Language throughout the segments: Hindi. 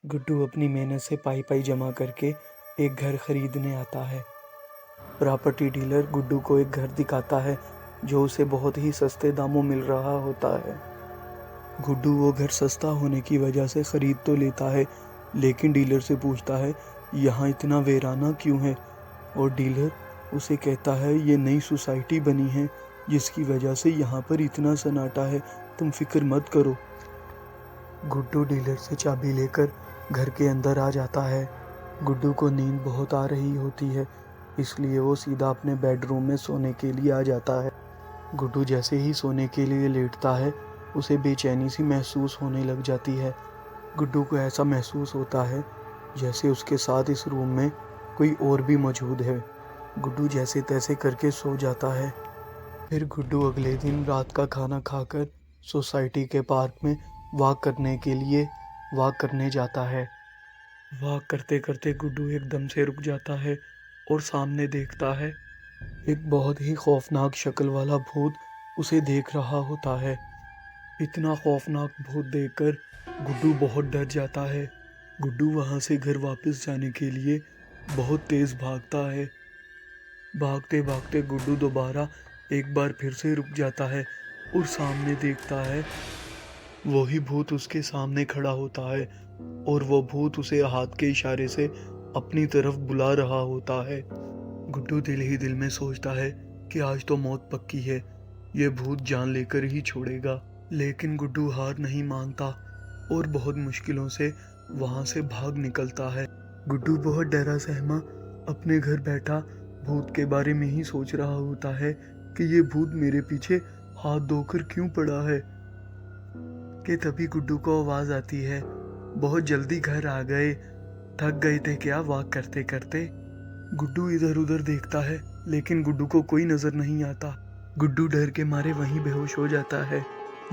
गुड्डू अपनी मेहनत से पाई जमा करके एक घर खरीदने आता है। प्रॉपर्टी डीलर गुड्डू को एक घर दिखाता है जो उसे बहुत ही सस्ते दामों मिल रहा होता है। गुड्डू वो घर सस्ता होने की वजह से ख़रीद तो लेता है, लेकिन डीलर से पूछता है यहाँ इतना वीराना क्यों है। और डीलर उसे कहता है ये नई सोसाइटी बनी है जिसकी वजह से यहाँ पर इतना सन्नाटा है, तुम फिक्र मत करो। गुड्डू डीलर से चाबी लेकर घर के अंदर आ जाता है। गुड्डू को नींद बहुत आ रही होती है, इसलिए वो सीधा अपने बेडरूम में सोने के लिए आ जाता है। गुड्डू जैसे ही सोने के लिए लेटता है उसे बेचैनी सी महसूस होने लग जाती है। गुड्डू को ऐसा महसूस होता है जैसे उसके साथ इस रूम में कोई और भी मौजूद है। गुड्डू जैसे तैसे करके सो जाता है। फिर गुड्डू अगले दिन रात का खाना खाकर सोसाइटी के पार्क में वॉक करने जाता है। वॉक करते करते गुड्डू एकदम से रुक जाता है और सामने देखता है एक बहुत ही खौफनाक शक्ल वाला भूत उसे देख रहा होता है। इतना खौफनाक भूत देखकर गुड्डू बहुत डर जाता है। गुड्डू वहां से घर वापस जाने के लिए बहुत तेज भागता है। भागते भागते गुड्डू दोबारा एक बार फिर से रुक जाता है और सामने देखता है वही भूत उसके सामने खड़ा होता है और वो भूत उसे हाथ के इशारे से अपनी तरफ बुला रहा होता है। गुड्डू दिल ही दिल में सोचता है कि आज तो मौत पक्की है, ये भूत जान लेकर ही छोड़ेगा। लेकिन गुड्डू हार नहीं मानता और बहुत मुश्किलों से वहां से भाग निकलता है। गुड्डू बहुत डरा सहमा अपने घर बैठा भूत के बारे में ही सोच रहा होता है कि ये भूत मेरे पीछे हाथ धोकर क्यों पड़ा है। कि तभी गुड्डू को आवाज आती है, बहुत जल्दी घर आ गए, थक गए थे क्या वॉक करते करते। गुड्डू इधर उधर देखता है लेकिन गुड्डू को कोई नजर नहीं आता। गुड्डू डर के मारे वहीं बेहोश हो जाता है।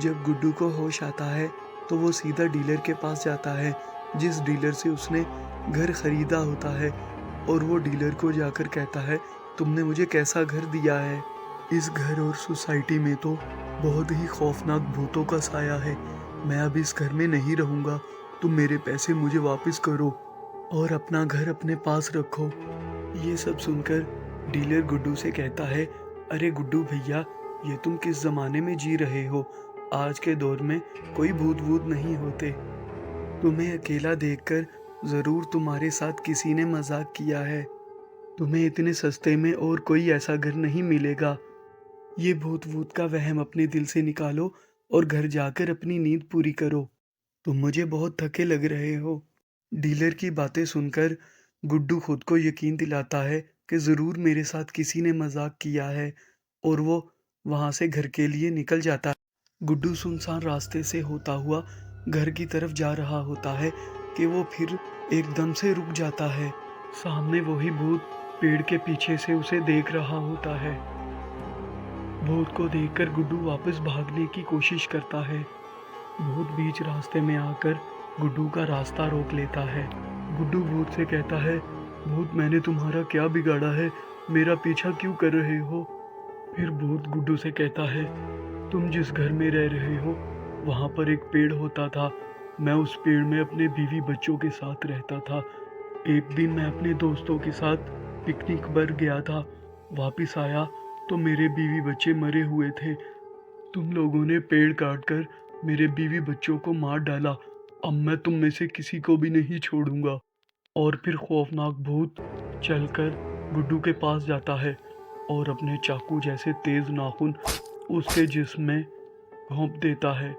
जब गुड्डू को होश आता है तो वो सीधा डीलर के पास जाता है जिस डीलर से उसने घर खरीदा होता है, और वो डीलर को जाकर कहता है तुमने मुझे कैसा घर दिया है। इस घर और सोसाइटी में तो बहुत ही खौफनाक भूतों का साया है, मैं अब इस घर में नहीं रहूँगा, तुम मेरे पैसे मुझे वापस करो और अपना घर अपने पास रखो। ये सब सुनकर डीलर गुड्डू से कहता है, अरे गुड्डू भैया, ये तुम किस ज़माने में जी रहे हो, आज के दौर में कोई भूत वूत नहीं होते। तुम्हें अकेला देखकर ज़रूर तुम्हारे साथ किसी ने मजाक किया है। तुम्हें इतने सस्ते में और कोई ऐसा घर नहीं मिलेगा। ये भूत वूत का वहम अपने दिल से निकालो और घर जाकर अपनी नींद पूरी करो। तुम मुझे बहुत थके लग रहे हो। डीलर की बातें सुनकर गुड्डू खुद को यकीन दिलाता है कि ज़रूर मेरे साथ किसी ने मजाक किया है, और वो वहाँ से घर के लिए निकल जाता है। गुड्डू सुनसान रास्ते से होता हुआ घर की तरफ जा रहा होता है कि वो फिर एकदम से रुक जाता है। सामने वही भूत पेड़ के पीछे से उसे देख रहा होता है। भूत को देखकर गुड्डू वापस भागने की कोशिश करता है। भूत बीच रास्ते में आकर गुड्डू का रास्ता रोक लेता है। गुड्डू भूत से कहता है, भूत मैंने तुम्हारा क्या बिगाड़ा है, मेरा पीछा क्यों कर रहे हो। फिर भूत गुड्डू से कहता है, तुम जिस घर में रह रहे हो वहाँ पर एक पेड़ होता था, मैं उस पेड़ में अपने बीवी बच्चों के साथ रहता था। एक दिन मैं अपने दोस्तों के साथ पिकनिक पर गया था, वापस आया तो मेरे बीवी बच्चे मरे हुए थे। तुम लोगों ने पेड़ काटकर मेरे बीवी बच्चों को मार डाला, अब मैं तुम में से किसी को भी नहीं छोड़ूंगा। और फिर खौफनाक भूत चलकर गुड्डू के पास जाता है और अपने चाकू जैसे तेज नाखून उसके जिस्म में घोंप देता है।